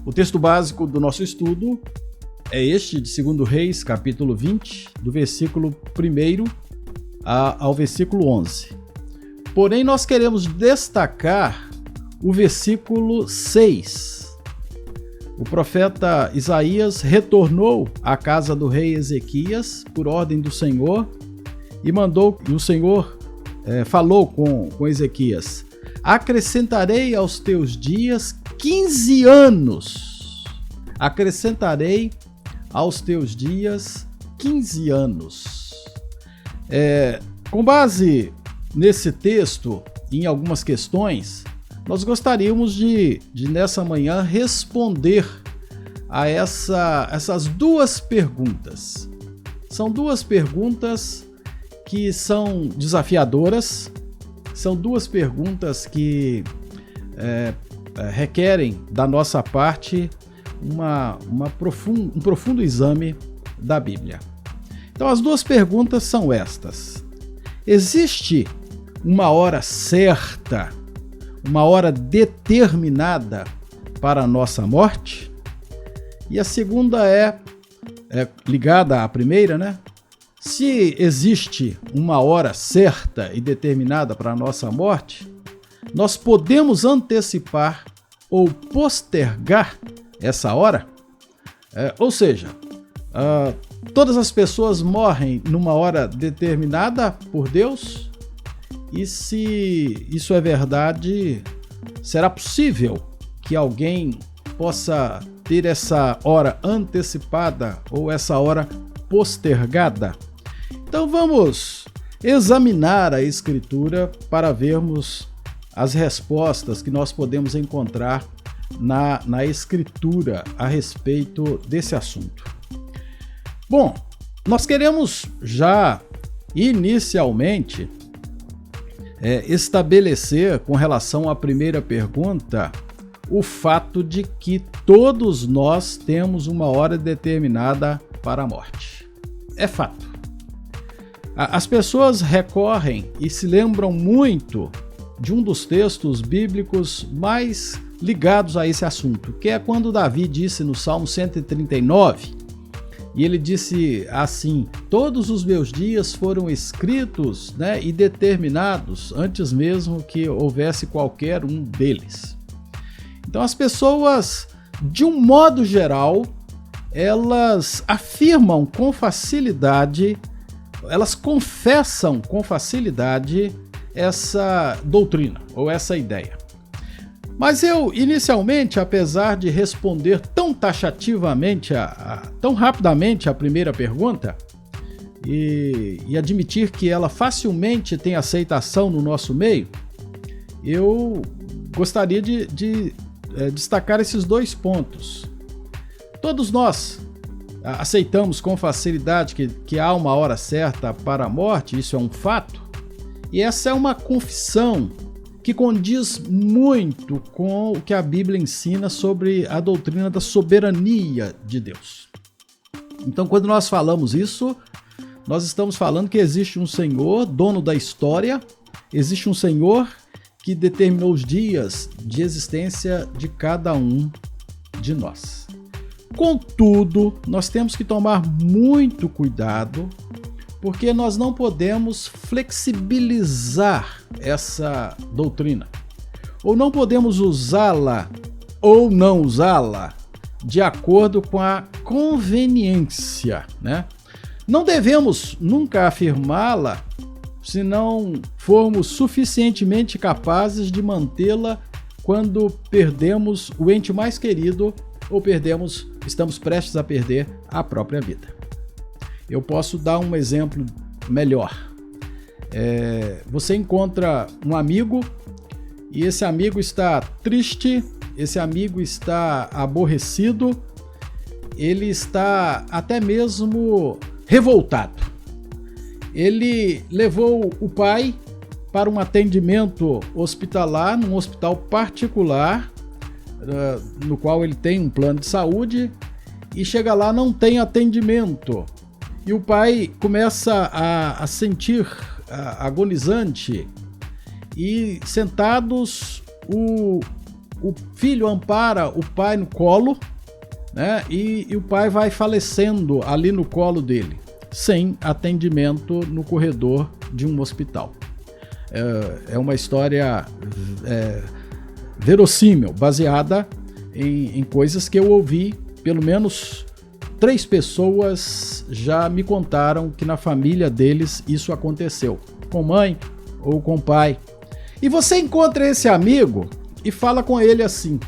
O texto básico do nosso estudo é este de 2 Reis, capítulo 20, do versículo 1 ao versículo 11. Porém, nós queremos destacar o versículo 6. O profeta Isaías retornou à casa do rei Ezequias por ordem do Senhor e o Senhor falou com Ezequias: acrescentarei aos teus dias 15 anos. Acrescentarei aos teus dias 15 anos. Com base nesse texto, em algumas questões, nós gostaríamos de nessa manhã, responder a essas duas perguntas. São duas perguntas que são desafiadoras, são duas perguntas que requerem da nossa parte um profundo exame da Bíblia. Então, as duas perguntas são estas: existe uma hora certa, uma hora determinada para a nossa morte? E a segunda é ligada à primeira, né? Se existe uma hora certa e determinada para a nossa morte, nós podemos antecipar ou postergar essa hora? Ou seja, todas as pessoas morrem numa hora determinada por Deus? E se isso é verdade, será possível que alguém possa ter essa hora antecipada ou essa hora postergada? Então vamos examinar a Escritura para vermos as respostas que nós podemos encontrar na Escritura a respeito desse assunto. Bom, nós queremos já inicialmente estabelecer, com relação à primeira pergunta, o fato de que todos nós temos uma hora determinada para a morte. É fato. As pessoas recorrem e se lembram muito de um dos textos bíblicos mais ligados a esse assunto, que é quando Davi disse no Salmo 139, e ele disse assim: todos os meus dias foram escritos, e determinados antes mesmo que houvesse qualquer um deles. Então as pessoas, de um modo geral, elas afirmam com facilidade, elas confessam com facilidade essa doutrina ou essa ideia. Mas eu, inicialmente, apesar de responder tão taxativamente, tão rapidamente a primeira pergunta, e admitir que ela facilmente tem aceitação no nosso meio, eu gostaria de destacar esses dois pontos. Todos nós aceitamos com facilidade que há uma hora certa para a morte, isso é um fato, e essa é uma confissão que condiz muito com o que a Bíblia ensina sobre a doutrina da soberania de Deus. Então, quando nós falamos isso, nós estamos falando que existe um Senhor, dono da história, existe um Senhor que determinou os dias de existência de cada um de nós. Contudo, nós temos que tomar muito cuidado, porque nós não podemos flexibilizar essa doutrina, ou não podemos usá-la ou não usá-la de acordo com a conveniência, Não devemos nunca afirmá-la se não formos suficientemente capazes de mantê-la quando perdemos o ente mais querido ou estamos prestes a perder a própria vida. Eu posso dar um exemplo melhor. Você encontra um amigo e esse amigo está triste, esse amigo está aborrecido, ele está até mesmo revoltado. Ele levou o pai para um atendimento hospitalar, num hospital particular, no qual ele tem um plano de saúde, e chega lá, não tem atendimento. E o pai começa a sentir agonizante, e sentados, o filho ampara o pai no colo, né? E o pai vai falecendo ali no colo dele, sem atendimento no corredor de um hospital. É uma história verossímil, baseada em coisas que eu ouvi. Pelo menos 3 pessoas já me contaram que na família deles isso aconteceu, com mãe ou com pai. E você encontra esse amigo e fala com ele assim: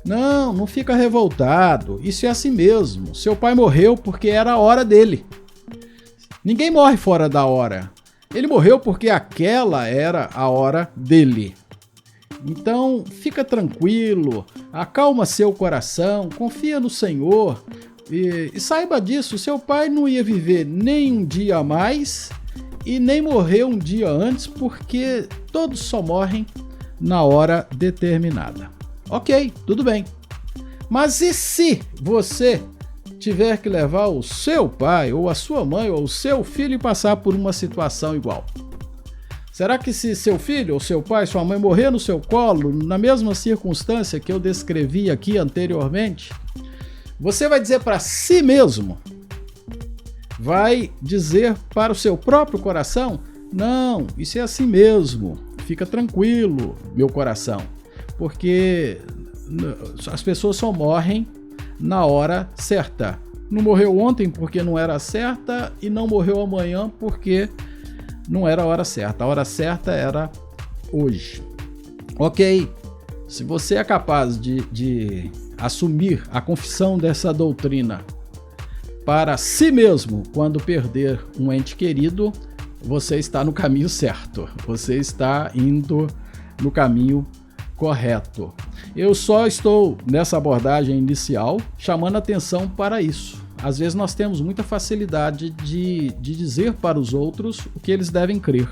não fica revoltado, isso é assim mesmo, seu pai morreu porque era a hora dele. Ninguém morre fora da hora, ele morreu porque aquela era a hora dele. Então fica tranquilo, acalma seu coração, confia no Senhor e saiba disso, seu pai não ia viver nem um dia a mais e nem morrer um dia antes, porque todos só morrem na hora determinada. Ok, tudo bem. Mas e se você tiver que levar o seu pai, ou a sua mãe, ou o seu filho e passar por uma situação igual? Será que se seu filho, ou seu pai, sua mãe morrer no seu colo, na mesma circunstância que eu descrevi aqui anteriormente, você vai dizer para si mesmo, vai dizer para o seu próprio coração: não, isso é assim mesmo, fica tranquilo, meu coração, porque as pessoas só morrem na hora certa. Não morreu ontem porque não era certa e não morreu amanhã porque não era a hora certa. A hora certa era hoje. Ok, se você é capaz de assumir a confissão dessa doutrina para si mesmo quando perder um ente querido, você está no caminho certo. Você está indo no caminho correto. Eu só estou nessa abordagem inicial chamando atenção para isso. Às vezes nós temos muita facilidade de dizer para os outros o que eles devem crer,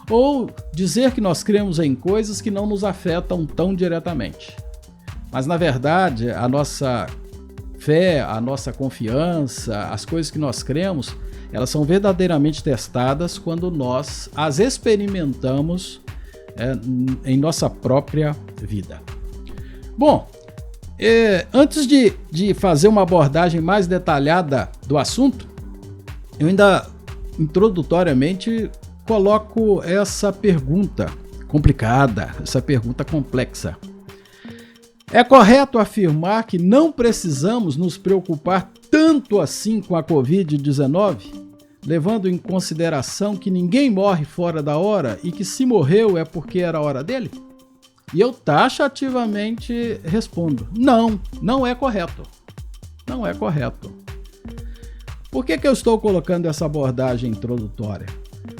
ou dizer que nós cremos em coisas que não nos afetam tão diretamente. Mas na verdade a nossa fé, a nossa confiança, as coisas que nós cremos, elas são verdadeiramente testadas quando nós as experimentamos em nossa própria vida. Bom, antes de fazer uma abordagem mais detalhada do assunto, eu ainda introdutoriamente coloco essa pergunta complicada, essa pergunta complexa. É correto afirmar que não precisamos nos preocupar tanto assim com a Covid-19? Levando em consideração que ninguém morre fora da hora e que se morreu é porque era a hora dele? E eu taxativamente respondo: não é correto. Não é correto. Por que eu estou colocando essa abordagem introdutória?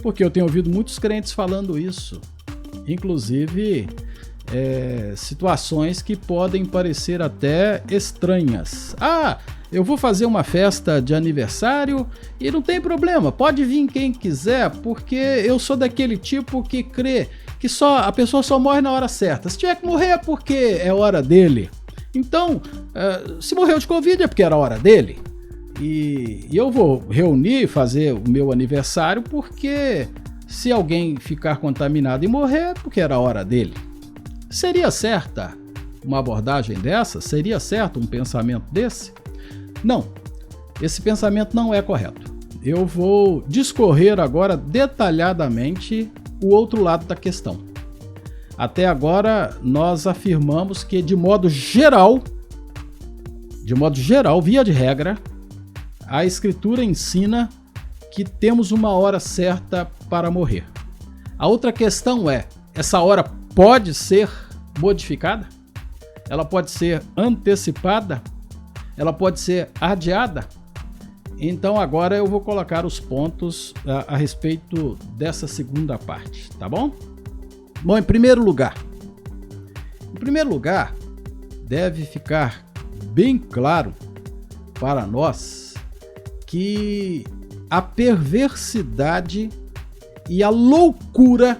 Porque eu tenho ouvido muitos crentes falando isso, inclusive situações que podem parecer até estranhas. Eu vou fazer uma festa de aniversário e não tem problema, pode vir quem quiser, porque eu sou daquele tipo que crê que a pessoa só morre na hora certa. Se tiver que morrer é porque é hora dele. Então, se morreu de Covid é porque era a hora dele. E eu vou reunir e fazer o meu aniversário porque se alguém ficar contaminado e morrer é porque era a hora dele. Seria certa uma abordagem dessa? Seria certo um pensamento desse? Não, esse pensamento não é correto. Eu vou discorrer agora detalhadamente o outro lado da questão. Até agora, nós afirmamos que, de modo geral, via de regra, a Escritura ensina que temos uma hora certa para morrer. A outra questão é: essa hora pode ser modificada? Ela pode ser antecipada? Ela pode ser adiada? Então agora eu vou colocar os pontos a respeito dessa segunda parte, tá bom? Bom, em primeiro lugar, deve ficar bem claro para nós que a perversidade e a loucura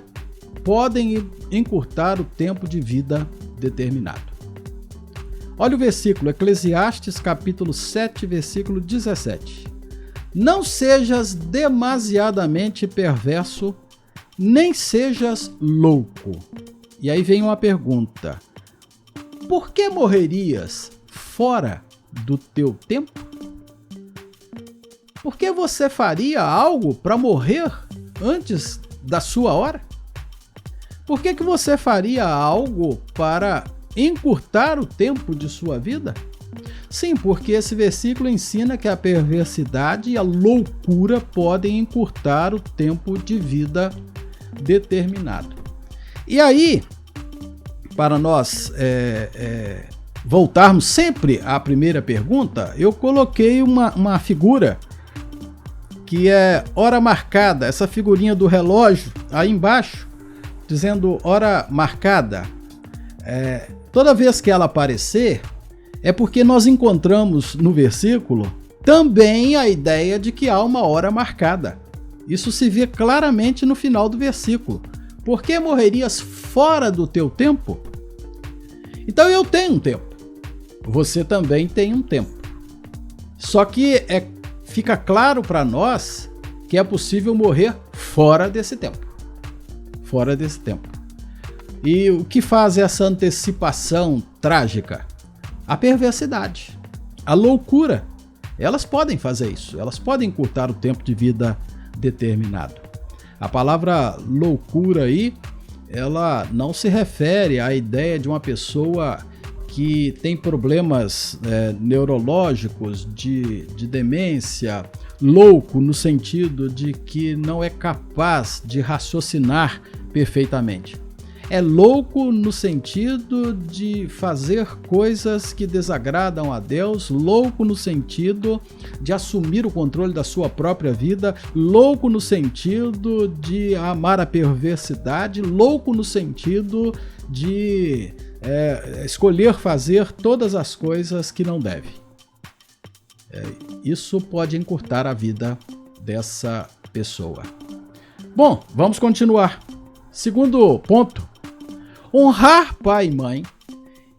podem encurtar o tempo de vida determinado. Olha o versículo, Eclesiastes capítulo 7, versículo 17. Não sejas demasiadamente perverso, nem sejas louco. E aí vem uma pergunta: por que morrerias fora do teu tempo? Por que você faria algo para morrer antes da sua hora? Por que você faria algo para encurtar o tempo de sua vida? Sim, porque esse versículo ensina que a perversidade e a loucura podem encurtar o tempo de vida determinado. E aí, para nós voltarmos sempre à primeira pergunta, eu coloquei uma figura que é hora marcada, essa figurinha do relógio aí embaixo, dizendo hora marcada. Toda vez que ela aparecer, é porque nós encontramos no versículo também a ideia de que há uma hora marcada. Isso se vê claramente no final do versículo. Por que morrerias fora do teu tempo? Então eu tenho um tempo. Você também tem um tempo. Só que fica claro para nós que é possível morrer fora desse tempo. Fora desse tempo. E o que faz essa antecipação trágica? A perversidade, a loucura. Elas podem fazer isso, elas podem encurtar o tempo de vida determinado. A palavra loucura aí, ela não se refere à ideia de uma pessoa que tem problemas neurológicos, de demência, louco no sentido de que não é capaz de raciocinar perfeitamente. É louco no sentido de fazer coisas que desagradam a Deus, louco no sentido de assumir o controle da sua própria vida, louco no sentido de amar a perversidade, louco no sentido de escolher fazer todas as coisas que não deve. Isso pode encurtar a vida dessa pessoa. Bom, vamos continuar. Segundo ponto. Honrar pai e mãe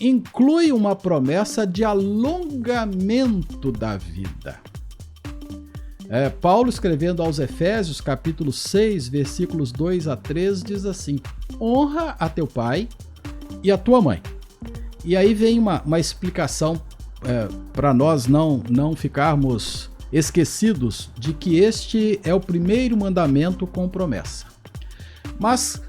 inclui uma promessa de alongamento da vida. Paulo, escrevendo aos Efésios, capítulo 6, versículos 2 a 3, diz assim: honra a teu pai e a tua mãe. E aí vem uma explicação para nós não ficarmos esquecidos de que este é o primeiro mandamento com promessa. Mas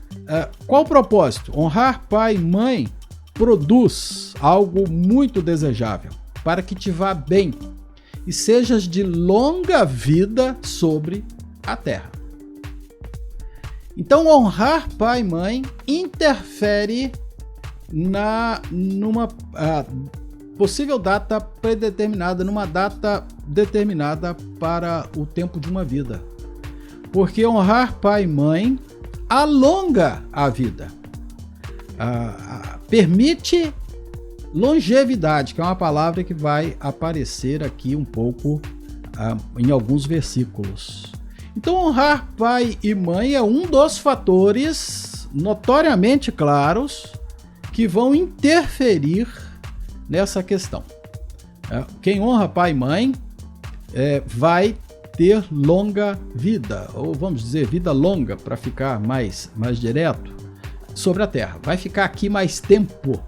qual o propósito? Honrar pai e mãe produz algo muito desejável, para que te vá bem e sejas de longa vida sobre a terra. Então, honrar pai e mãe interfere numa possível data predeterminada, numa data determinada para o tempo de uma vida. Porque honrar pai e mãe alonga a vida, permite longevidade, que é uma palavra que vai aparecer aqui um pouco em alguns versículos. Então, honrar pai e mãe é um dos fatores notoriamente claros que vão interferir nessa questão. Quem honra pai e mãe vai ter longa vida, ou vamos dizer, vida longa, para ficar mais direto, sobre a terra. Vai ficar aqui mais tempo.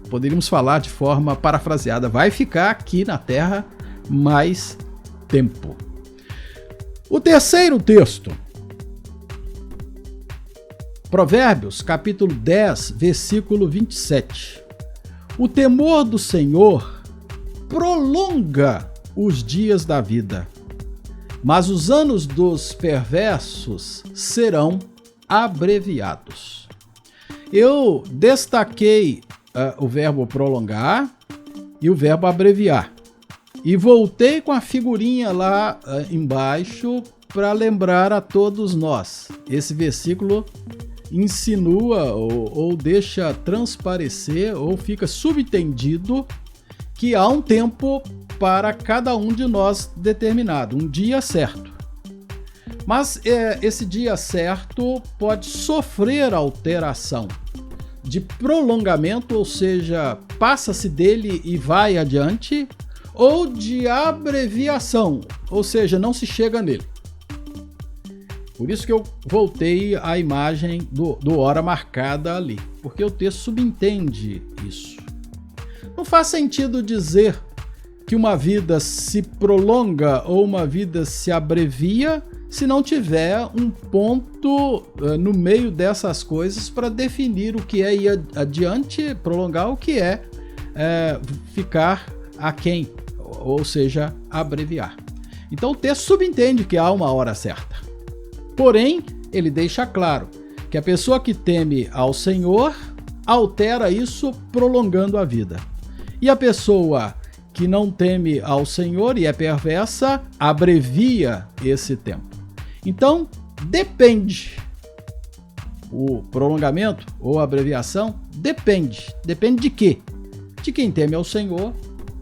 Poderíamos falar de forma parafraseada, vai ficar aqui na terra mais tempo. O terceiro texto, Provérbios, capítulo 10, versículo 27. O temor do Senhor prolonga os dias da vida, mas os anos dos perversos serão abreviados. Eu destaquei o verbo prolongar e o verbo abreviar. E voltei com a figurinha lá embaixo para lembrar a todos nós. Esse versículo insinua ou deixa transparecer ou fica subentendido que há um tempo para cada um de nós determinado, um dia certo. Mas esse dia certo pode sofrer alteração de prolongamento, ou seja, passa-se dele e vai adiante, ou de abreviação, ou seja, não se chega nele. Por isso que eu voltei à imagem do hora marcada ali, porque o texto subentende isso. Não faz sentido dizer que uma vida se prolonga ou uma vida se abrevia se não tiver um ponto no meio dessas coisas para definir o que é ir adiante, prolongar o que é ficar aquém, ou seja, abreviar. Então o texto subentende que há uma hora certa. Porém, ele deixa claro que a pessoa que teme ao Senhor altera isso prolongando a vida. E a pessoa que não teme ao Senhor e é perversa abrevia esse tempo. Então, depende. O prolongamento ou abreviação depende. Depende de quê? De quem teme ao Senhor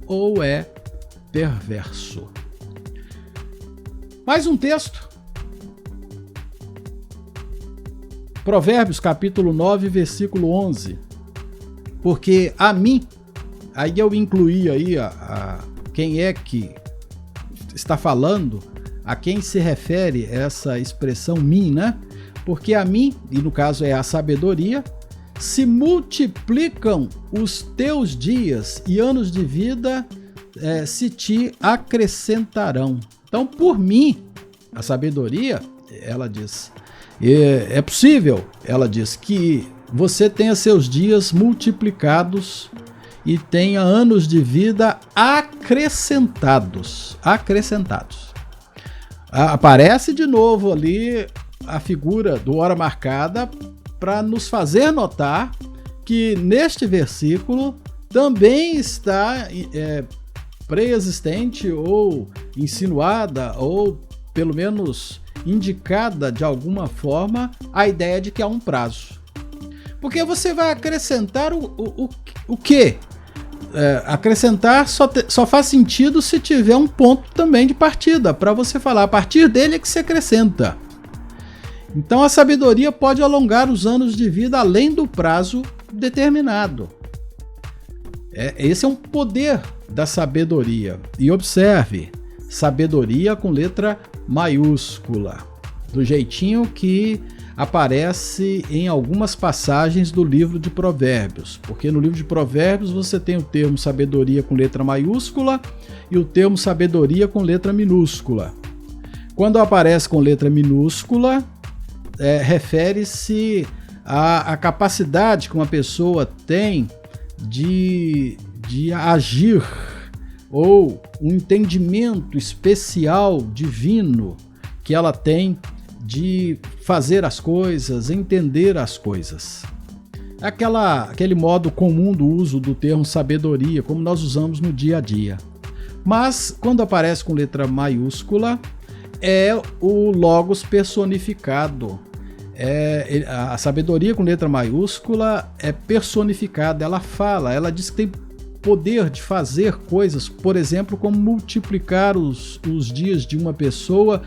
ou é perverso. Mais um texto. Provérbios capítulo 9, versículo 11. Porque a mim, aí eu incluí aí quem é que está falando, a quem se refere essa expressão mim, né? Porque a mim, e no caso é a sabedoria, se multiplicam os teus dias e anos de vida se te acrescentarão. Então, por mim, a sabedoria, ela diz, é possível, ela diz, que você tenha seus dias multiplicados e tenha anos de vida acrescentados. Aparece de novo ali a figura do hora marcada para nos fazer notar que neste versículo também está pré-existente ou insinuada ou pelo menos indicada de alguma forma a ideia de que há um prazo. Porque você vai acrescentar o quê? Acrescentar só faz sentido se tiver um ponto também de partida, para você falar, a partir dele é que se acrescenta. Então a sabedoria pode alongar os anos de vida além do prazo determinado. Esse é um poder da sabedoria. E observe, sabedoria com letra maiúscula, do jeitinho que aparece em algumas passagens do livro de Provérbios, porque no livro de Provérbios você tem o termo sabedoria com letra maiúscula e o termo sabedoria com letra minúscula. Quando aparece com letra minúscula, refere-se à capacidade que uma pessoa tem de agir, ou um entendimento especial divino que ela tem de fazer as coisas, entender as coisas. Aquele modo comum do uso do termo sabedoria, como nós usamos no dia a dia. Mas, quando aparece com letra maiúscula, é o logos personificado. A sabedoria com letra maiúscula é personificada, ela fala, ela diz que tem poder de fazer coisas, por exemplo, como multiplicar os dias de uma pessoa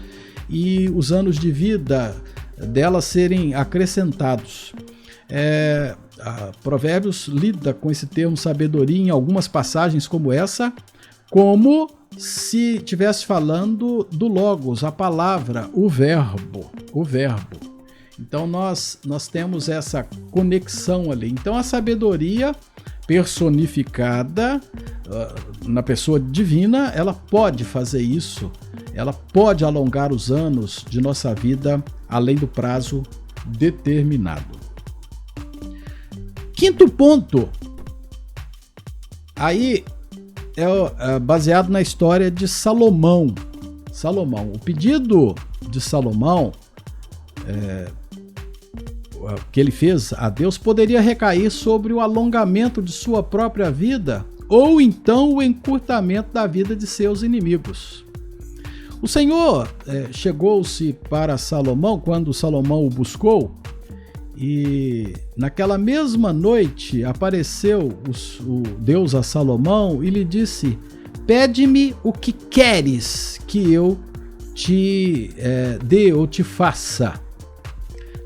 e os anos de vida dela serem acrescentados. Provérbios lida com esse termo sabedoria em algumas passagens como essa, como se estivesse falando do logos, a palavra, o verbo. Então nós temos essa conexão ali. Então a sabedoria personificada na pessoa divina, ela pode fazer isso, ela pode alongar os anos de nossa vida além do prazo determinado. Quinto ponto, aí é baseado na história de Salomão. O pedido de Salomão, que ele fez a Deus, poderia recair sobre o alongamento de sua própria vida ou então o encurtamento da vida de seus inimigos. O Senhor chegou-se para Salomão quando Salomão o buscou, e naquela mesma noite apareceu o Deus a Salomão e lhe disse: pede-me o que queres que eu te dê ou te faça.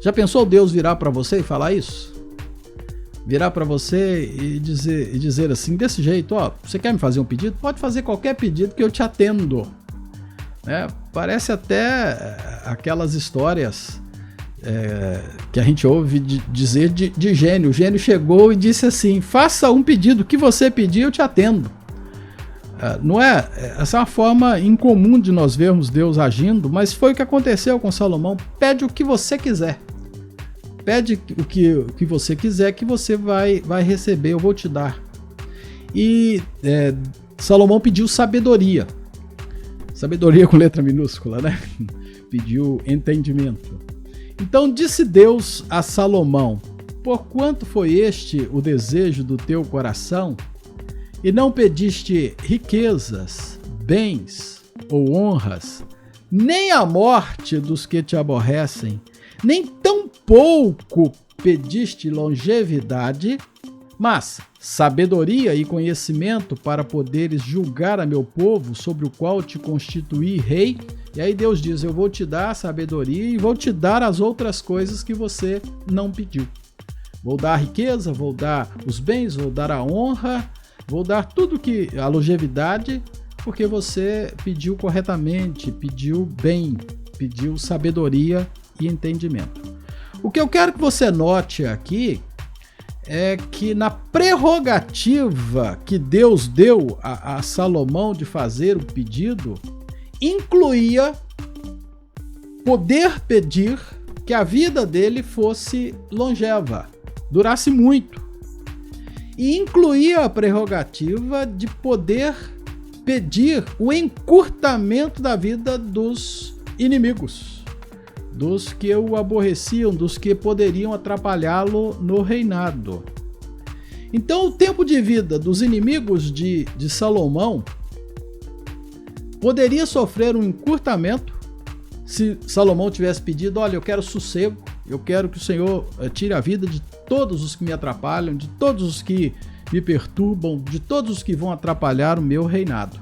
Já pensou Deus virar para você e falar isso? Virar para você e dizer assim, desse jeito, você quer me fazer um pedido? Pode fazer qualquer pedido que eu te atendo. parece até aquelas histórias que a gente ouve dizer de gênio. O gênio chegou e disse assim: faça um pedido, o que você pedir eu te atendo. Não é? Essa é uma forma incomum de nós vermos Deus agindo, mas foi o que aconteceu com Salomão. Pede o que você quiser. Pede o que você quiser que você vai receber, eu vou te dar. E Salomão pediu sabedoria. Sabedoria com letra minúscula, né? Pediu entendimento. Então disse Deus a Salomão: porquanto foi este o desejo do teu coração, e não pediste riquezas, bens ou honras, nem a morte dos que te aborrecem, nem tampouco pediste longevidade, mas sabedoria e conhecimento para poderes julgar a meu povo, sobre o qual te constituí rei. E aí Deus diz: eu vou te dar a sabedoria e vou te dar as outras coisas que você não pediu. Vou dar a riqueza, vou dar os bens, vou dar a honra, vou dar tudo que a longevidade, porque você pediu corretamente, pediu bem, pediu sabedoria e entendimento. O que eu quero que você note aqui é que na prerrogativa que Deus deu a Salomão de fazer o pedido, incluía poder pedir que a vida dele fosse longeva, durasse muito. E incluía a prerrogativa de poder pedir o encurtamento da vida dos inimigos, dos que o aborreciam, dos que poderiam atrapalhá-lo no reinado. Então, o tempo de vida dos inimigos de Salomão poderia sofrer um encurtamento se Salomão tivesse pedido: olha, eu quero sossego, eu quero que o Senhor tire a vida de todos os que me atrapalham, de todos os que me perturbam, de todos os que vão atrapalhar o meu reinado.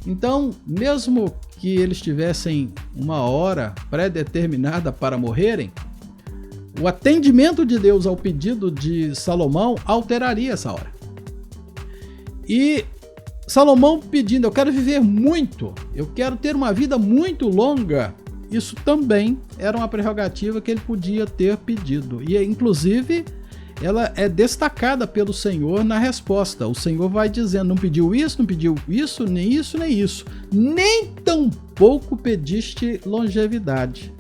Então, mesmo que eles tivessem uma hora pré-determinada para morrerem, o atendimento de Deus ao pedido de Salomão alteraria essa hora. E Salomão pedindo: eu quero viver muito, eu quero ter uma vida muito longa, isso também era uma prerrogativa que ele podia ter pedido. E, inclusive, ela é destacada pelo Senhor na resposta. O Senhor vai dizendo: não pediu isso, nem isso, nem isso. Nem tampouco pediste longevidade.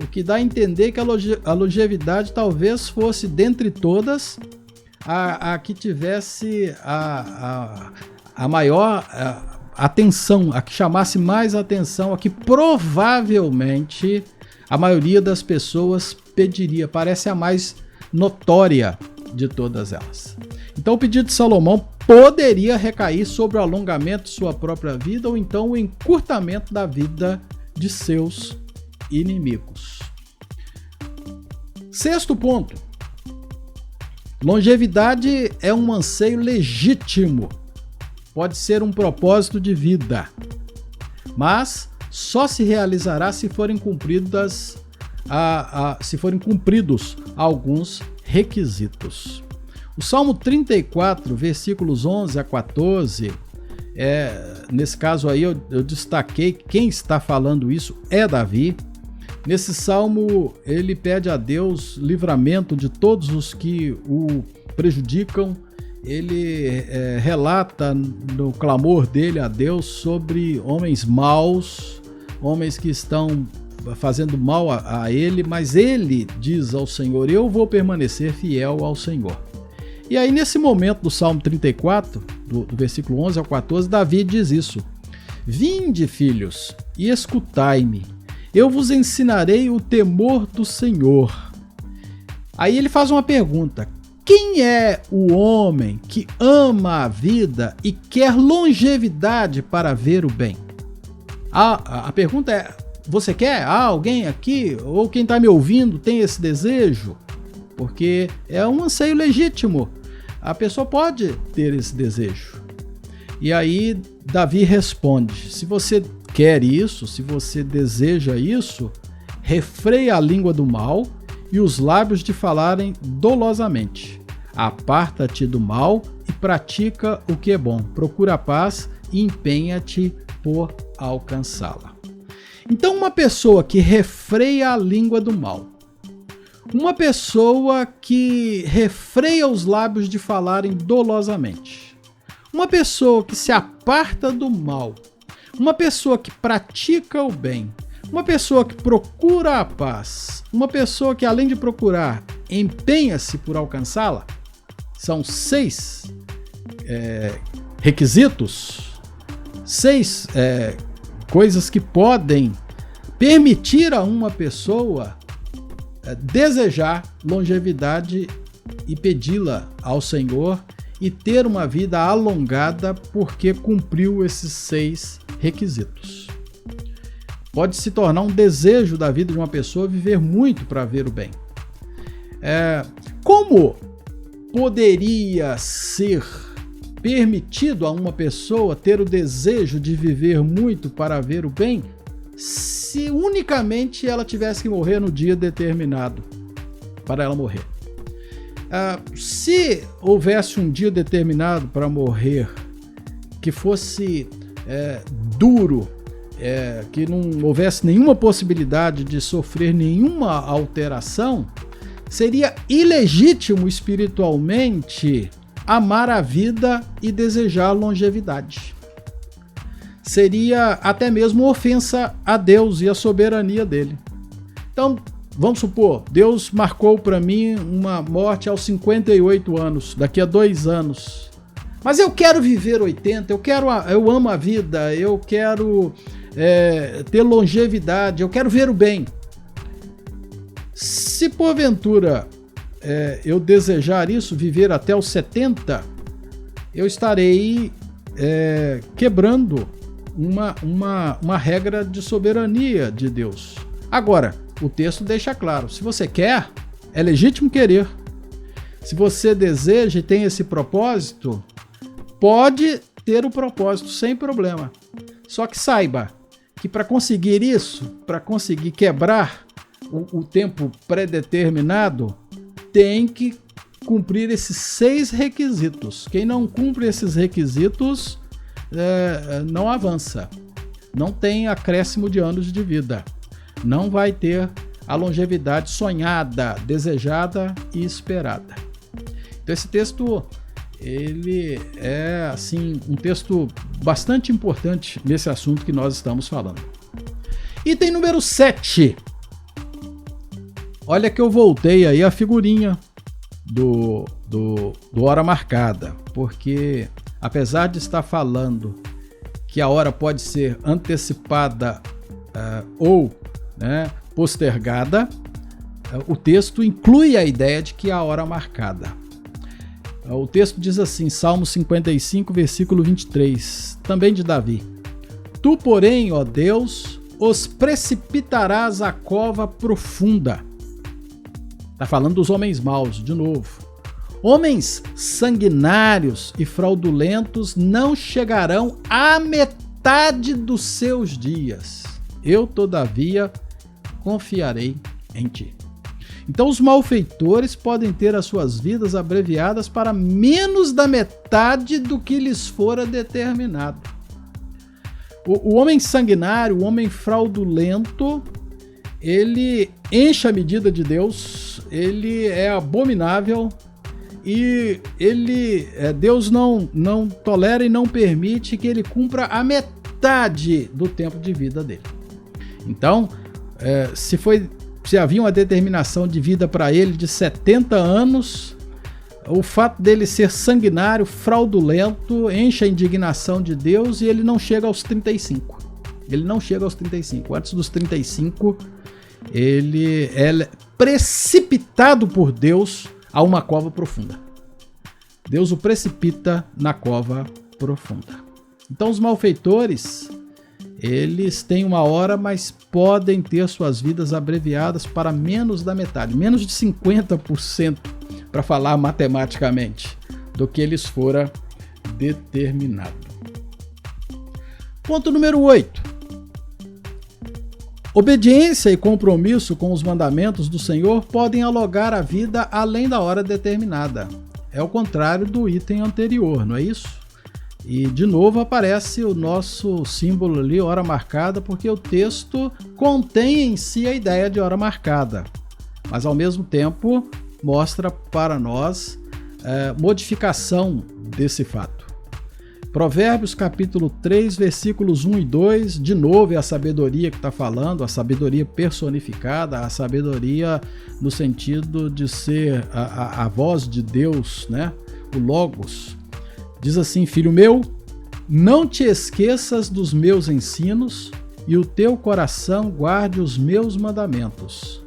O que dá a entender que a longevidade talvez fosse, dentre todas, a que tivesse a maior atenção, a que chamasse mais atenção, a que provavelmente a maioria das pessoas pediria. Parece a mais notória de todas elas. Então o pedido de Salomão poderia recair sobre o alongamento de sua própria vida ou então o encurtamento da vida de seus inimigos. Sexto ponto: longevidade é um anseio legítimo, pode ser um propósito de vida, mas só se realizará se forem cumpridos alguns requisitos. O Salmo 34, versículos 11 a 14, nesse caso aí eu destaquei, quem está falando isso é Davi. Nesse salmo ele pede a Deus livramento de todos os que o prejudicam. Ele relata no clamor dele a Deus sobre homens maus, homens que estão fazendo mal a ele, mas ele diz ao Senhor: eu vou permanecer fiel ao Senhor. E aí, nesse momento do Salmo 34, do versículo 11 ao 14, Davi diz isso: vinde, filhos, e escutai-me, eu vos ensinarei o temor do Senhor. Aí ele faz uma pergunta: quem é o homem que ama a vida e quer longevidade para ver o bem? A pergunta é: você quer? Alguém aqui, ou quem está me ouvindo, tem esse desejo? Porque é um anseio legítimo. A pessoa pode ter esse desejo. E aí Davi responde: se você quer isso, se você deseja isso, refreia a língua do mal e os lábios de falarem dolosamente. Aparta-te do mal e pratica o que é bom. Procura a paz e empenha-te por alcançá-la. Então, uma pessoa que refreia a língua do mal, uma pessoa que refreia os lábios de falarem dolosamente, uma pessoa que se aparta do mal, uma pessoa que pratica o bem, uma pessoa que procura a paz, uma pessoa que, além de procurar, empenha-se por alcançá-la, são 6 requisitos, 6 coisas que podem permitir a uma pessoa desejar longevidade e pedi-la ao Senhor e ter uma vida alongada porque cumpriu esses 6 requisitos. Pode se tornar um desejo da vida de uma pessoa viver muito para ver o bem. Como poderia ser permitido a uma pessoa ter o desejo de viver muito para ver o bem se unicamente ela tivesse que morrer no dia determinado para ela morrer? Se houvesse um dia determinado para morrer que fosse duro, que não houvesse nenhuma possibilidade de sofrer nenhuma alteração, seria ilegítimo espiritualmente amar a vida e desejar longevidade. Seria até mesmo ofensa a Deus e a soberania dele. Então, vamos supor, Deus marcou para mim uma morte aos 58 anos, daqui a 2 anos. Mas eu quero viver 80, eu amo a vida, eu quero ter longevidade, eu quero ver o bem. Se porventura eu desejar isso, viver até os 70, eu estarei quebrando uma regra de soberania de Deus. Agora, o texto deixa claro, se você quer, é legítimo querer. Se você deseja e tem esse propósito, pode ter o propósito sem problema. Só que saiba que para conseguir isso, para conseguir quebrar o tempo predeterminado, tem que cumprir esses 6 requisitos. Quem não cumpre esses requisitos não avança, não tem acréscimo de anos de vida, não vai ter a longevidade sonhada, desejada e esperada. Então esse texto, ele é assim um texto bastante importante nesse assunto que nós estamos falando. Item número 7. Olha que eu voltei aí a figurinha do Hora Marcada, porque apesar de estar falando que a hora pode ser antecipada ou postergada, o texto inclui a ideia de que há hora marcada. O texto diz assim, Salmo 55, versículo 23, também de Davi: Tu, porém, ó Deus, os precipitarás à cova profunda. Está falando dos homens maus, de novo. Homens sanguinários e fraudulentos não chegarão à metade dos seus dias. Eu, todavia, confiarei em ti. Então, os malfeitores podem ter as suas vidas abreviadas para menos da metade do que lhes fora determinado. O homem sanguinário, o homem fraudulento, ele enche a medida de Deus, ele é abominável e Deus não tolera e não permite que ele cumpra a metade do tempo de vida dele. Então, se havia uma determinação de vida para ele de 70 anos, o fato dele ser sanguinário, fraudulento, enche a indignação de Deus e ele não chega aos 35. Ele não chega aos 35. Antes dos 35, ele é precipitado por Deus a uma cova profunda. Deus o precipita na cova profunda. Então os malfeitores, eles têm uma hora, mas podem ter suas vidas abreviadas para menos da metade, menos de 50%, para falar matematicamente, do que lhes fora determinado. Ponto número 8. Obediência e compromisso com os mandamentos do Senhor podem alongar a vida além da hora determinada. É o contrário do item anterior, não é isso? E de novo aparece o nosso símbolo ali, hora marcada, porque o texto contém em si a ideia de hora marcada, mas ao mesmo tempo mostra para nós modificação desse fato. Provérbios capítulo 3, versículos 1 e 2, de novo é a sabedoria que está falando, a sabedoria personificada, a sabedoria no sentido de ser a voz de Deus, né? O Logos. Diz assim: filho meu, não te esqueças dos meus ensinos e o teu coração guarde os meus mandamentos,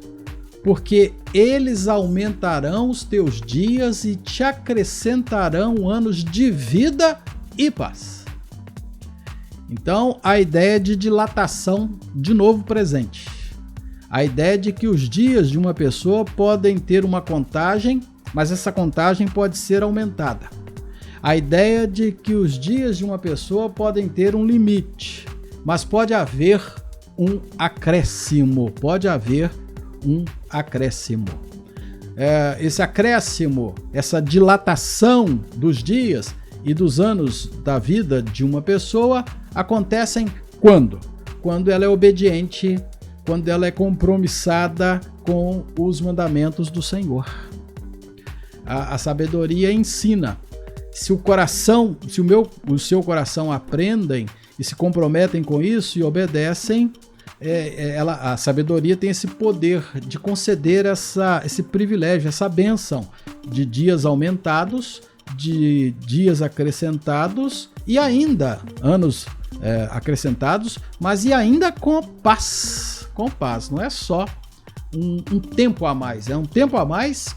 porque eles aumentarão os teus dias e te acrescentarão anos de vida e paz. Então, a ideia de dilatação, de novo presente. A ideia de que os dias de uma pessoa podem ter uma contagem, mas essa contagem pode ser aumentada. A ideia de que os dias de uma pessoa podem ter um limite, mas pode haver um acréscimo. Pode haver um acréscimo. Esse acréscimo, essa dilatação dos dias e dos anos da vida de uma pessoa acontecem quando? Quando ela é obediente, quando ela é compromissada com os mandamentos do Senhor. A sabedoria ensina. Se o seu coração aprendem e se comprometem com isso e obedecem, a sabedoria tem esse poder de conceder esse privilégio, essa bênção de dias aumentados, de dias acrescentados e ainda anos acrescentados, mas e ainda com paz. Com paz, não é só um tempo a mais, é um tempo a mais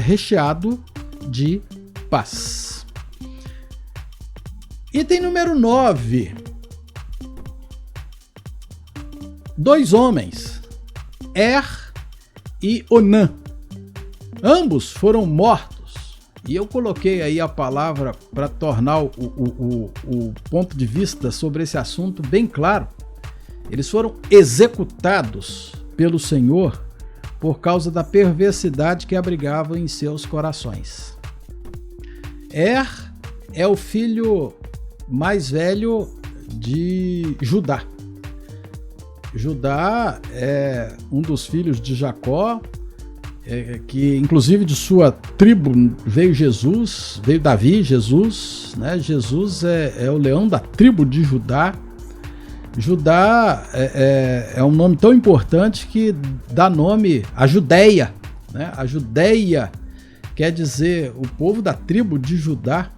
recheado de paz. Item número 9. 2 homens, e Onã. Ambos foram mortos. E eu coloquei aí a palavra para tornar o ponto de vista sobre esse assunto bem claro. Eles foram executados pelo Senhor por causa da perversidade que abrigava em seus corações. É o filho mais velho de Judá. Judá é um dos filhos de Jacó, que inclusive de sua tribo veio Davi, Jesus, né? Jesus é o leão da tribo de Judá. Judá é um nome tão importante que dá nome à Judéia, né? A Judéia quer dizer o povo da tribo de Judá,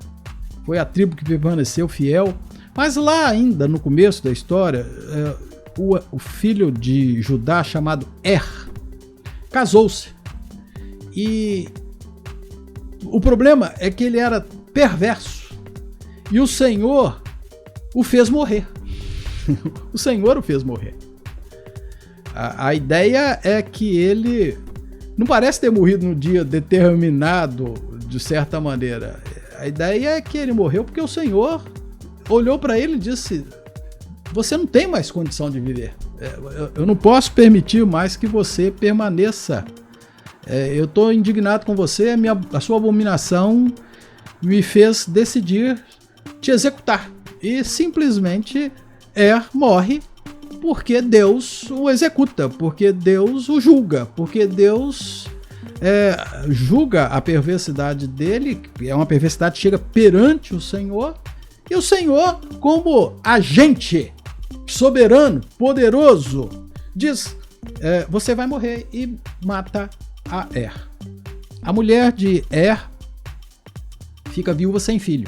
foi a tribo que permaneceu fiel, mas lá ainda no começo da história, o filho de Judá chamado casou-se. E o problema é que ele era perverso e o Senhor o fez morrer. O Senhor o fez morrer. A ideia é que ele não parece ter morrido no dia determinado, de certa maneira. A ideia é que ele morreu porque o Senhor olhou para ele e disse: você não tem mais condição de viver. Eu não posso permitir mais que você permaneça. Eu estou indignado com você, a sua abominação me fez decidir te executar. E simplesmente morre porque Deus o executa, porque Deus o julga, porque Deus julga a perversidade dele, é uma perversidade que chega perante o Senhor, e o Senhor, como agente soberano, poderoso, diz: você vai morrer, e mata a A mulher de fica viúva sem filho.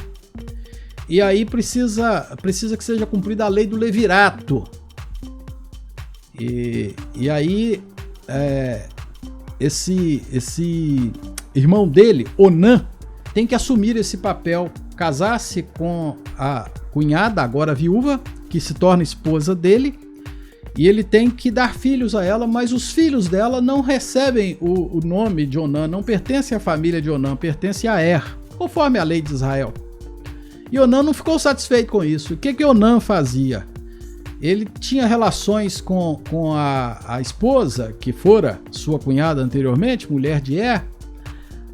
E aí precisa que seja cumprida a lei do levirato. E aí esse irmão dele, Onã, tem que assumir esse papel, casar-se com a cunhada, agora viúva, que se torna esposa dele, e ele tem que dar filhos a ela, mas os filhos dela não recebem o nome de Onã, não pertencem à família de Onã, pertencem a conforme a lei de Israel. E Onã não ficou satisfeito com isso. O que Onã fazia? Ele tinha relações com a esposa, que fora sua cunhada anteriormente, mulher de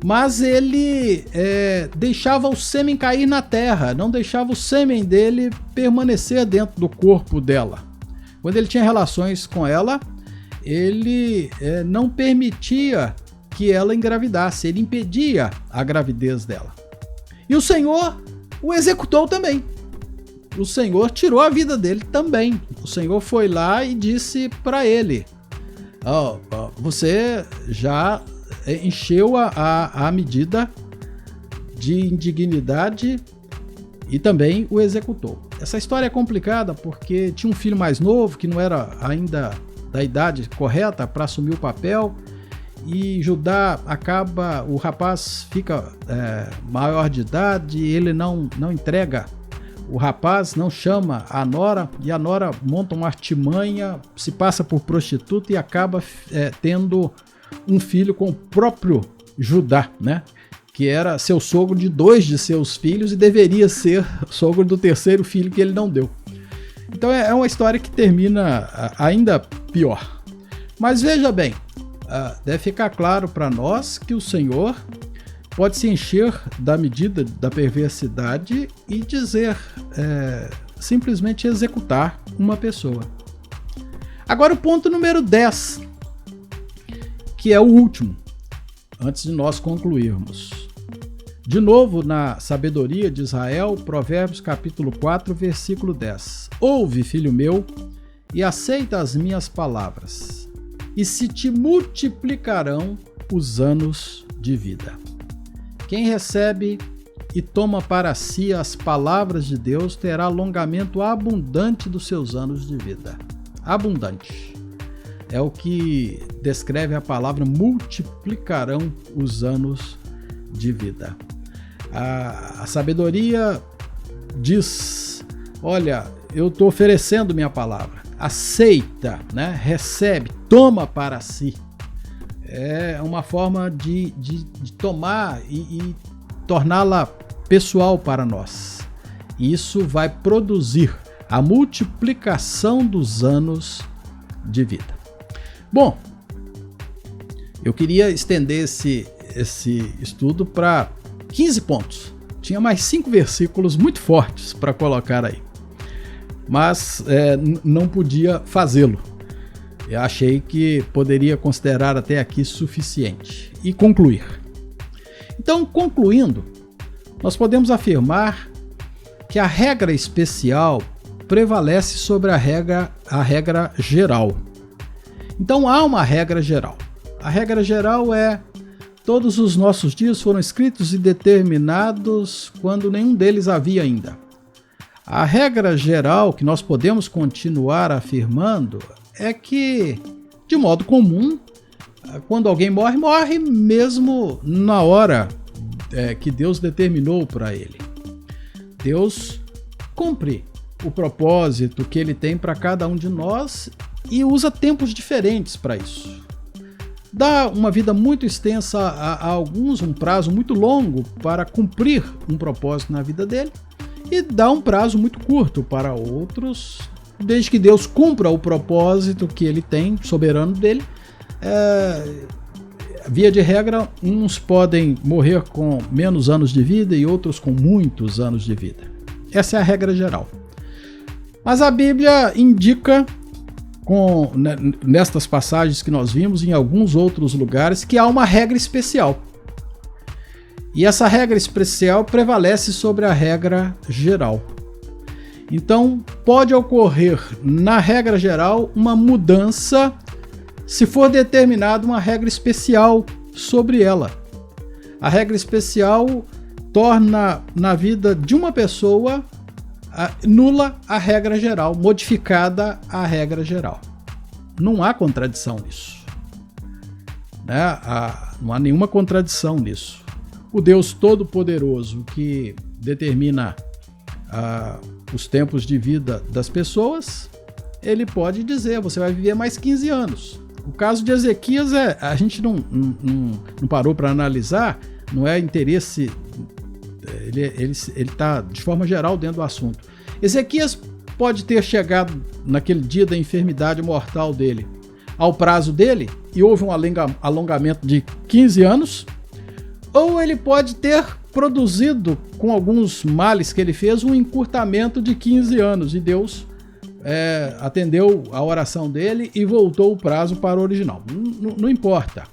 mas ele deixava o sêmen cair na terra, não deixava o sêmen dele permanecer dentro do corpo dela. Quando ele tinha relações com ela, ele não permitia que ela engravidasse, ele impedia a gravidez dela. E o Senhor o executou também. O Senhor tirou a vida dele também. O Senhor foi lá e disse para ele: você já encheu a medida de indignidade, e também o executou. Essa história é complicada porque tinha um filho mais novo que não era ainda da idade correta para assumir o papel, e Judá o rapaz fica maior de idade, ele não entrega o rapaz, não chama a nora, e a nora monta uma artimanha, se passa por prostituta e acaba tendo um filho com o próprio Judá, né? Que era seu sogro de 2 de seus filhos e deveria ser sogro do 3º filho que ele não deu. Então é uma história que termina ainda pior. Mas veja bem, deve ficar claro para nós que o Senhor pode se encher da medida da perversidade e dizer, simplesmente executar uma pessoa. Agora o ponto número 10, que é o último, antes de nós concluirmos. De novo, na sabedoria de Israel, Provérbios capítulo 4, versículo 10. Ouve, filho meu, e aceita as minhas palavras, e se te multiplicarão os anos de vida. Quem recebe e toma para si as palavras de Deus terá alongamento abundante dos seus anos de vida. Abundante. É o que descreve a palavra multiplicarão os anos de vida. A sabedoria diz: olha, eu estou oferecendo minha palavra. Aceita, né? Recebe, toma para si. É uma forma de tomar e torná-la pessoal para nós. Isso vai produzir a multiplicação dos anos de vida. Bom, eu queria estender esse estudo para 15 pontos. Tinha mais 5 versículos muito fortes para colocar aí, mas não podia fazê-lo. Eu achei que poderia considerar até aqui suficiente e concluir. Então, concluindo, nós podemos afirmar que a regra especial prevalece sobre a regra geral. Então há uma regra geral. A regra geral é: todos os nossos dias foram escritos e determinados quando nenhum deles havia ainda. A regra geral que nós podemos continuar afirmando é que, de modo comum, quando alguém morre, morre mesmo na hora que Deus determinou para ele. Deus cumpre o propósito que ele tem para cada um de nós e usa tempos diferentes para isso. Dá uma vida muito extensa a alguns, um prazo muito longo para cumprir um propósito na vida dele, e dá um prazo muito curto para outros, desde que Deus cumpra o propósito que ele tem, soberano dele. Via de regra, uns podem morrer com menos anos de vida e outros com muitos anos de vida. Essa é a regra geral. Mas a Bíblia indica, nestas passagens que nós vimos, em alguns outros lugares, que há uma regra especial. E essa regra especial prevalece sobre a regra geral. Então, pode ocorrer na regra geral uma mudança se for determinada uma regra especial sobre ela. A regra especial torna na vida de uma pessoa nula a regra geral, modificada a regra geral. Não há contradição nisso. Não há nenhuma contradição nisso. O Deus Todo-Poderoso, que determina os tempos de vida das pessoas, ele pode dizer: você vai viver mais 15 anos. O caso de Ezequias, a gente não parou para analisar, não é interesse. Ele está de forma geral dentro do assunto. Ezequias pode ter chegado naquele dia da enfermidade mortal dele ao prazo dele e houve um alongamento de 15 anos, ou ele pode ter produzido, com alguns males que ele fez, um encurtamento de 15 anos, e Deus atendeu a oração dele e voltou o prazo para o original. Não importa.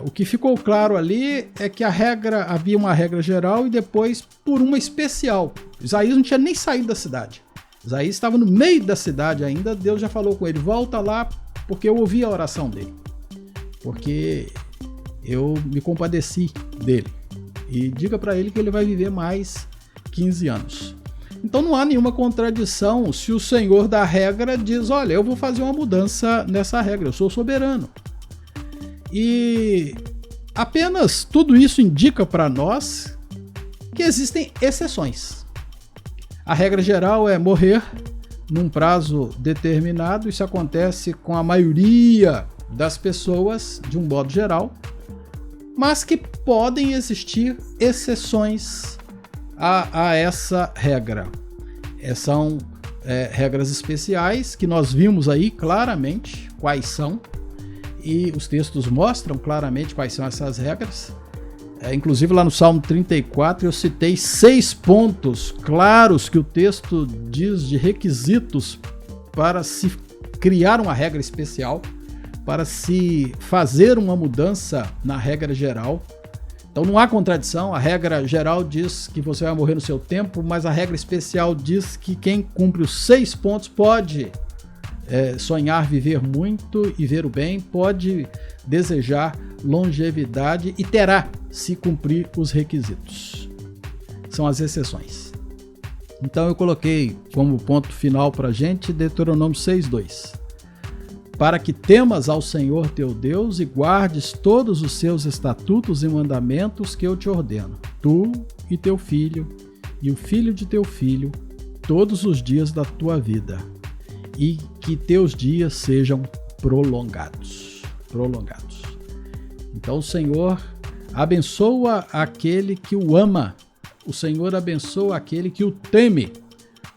O que ficou claro ali é que havia uma regra geral e depois por uma especial. Isaías não tinha nem saído da cidade. Isaías estava no meio da cidade ainda. Deus já falou com ele: volta lá, porque eu ouvi a oração dele, porque eu me compadeci dele, e diga para ele que ele vai viver mais 15 anos. Então não há nenhuma contradição se o Senhor da regra diz: olha, eu vou fazer uma mudança nessa regra, eu sou soberano. E apenas tudo isso indica para nós que existem exceções. A regra geral é morrer num prazo determinado. Isso acontece com a maioria das pessoas, de um modo geral, mas que podem existir exceções a essa regra. São regras especiais que nós vimos aí claramente quais são, e os textos mostram claramente quais são essas regras. Inclusive lá no Salmo 34 eu citei 6 pontos claros que o texto diz de requisitos para se criar uma regra especial, para se fazer uma mudança na regra geral. Então não há contradição. A regra geral diz que você vai morrer no seu tempo, mas a regra especial diz que quem cumpre os 6 pontos pode sonhar viver muito e ver o bem, pode desejar longevidade e terá, se cumprir os requisitos. São as exceções. Então eu coloquei como ponto final para a gente Deuteronômio 6:2. Para que temas ao Senhor teu Deus e guardes todos os seus estatutos e mandamentos que eu te ordeno, tu e teu filho e o filho de teu filho, todos os dias da tua vida, e que teus dias sejam prolongados. Prolongados. Então o Senhor abençoa aquele que o ama, o Senhor abençoa aquele que o teme.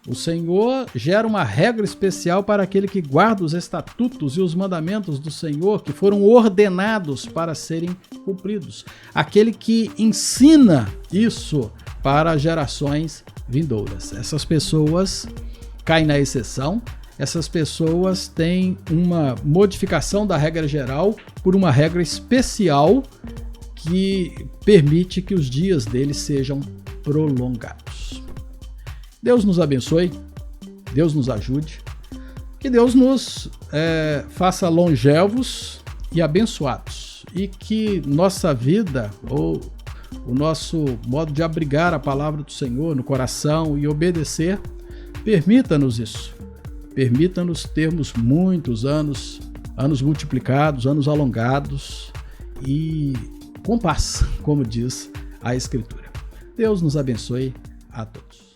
O Senhor gera uma regra especial para aquele que guarda os estatutos e os mandamentos do Senhor, que foram ordenados para serem cumpridos. Aquele que ensina isso para gerações vindouras. Essas pessoas caem na exceção. Essas pessoas têm uma modificação da regra geral por uma regra especial que permite que os dias deles sejam prolongados. Deus nos abençoe, Deus nos ajude, que Deus nos faça longevos e abençoados, e que nossa vida, ou o nosso modo de abrigar a palavra do Senhor no coração e obedecer, permita-nos isso. Permita-nos termos muitos anos multiplicados, anos alongados e com paz, como diz a Escritura. Deus nos abençoe a todos.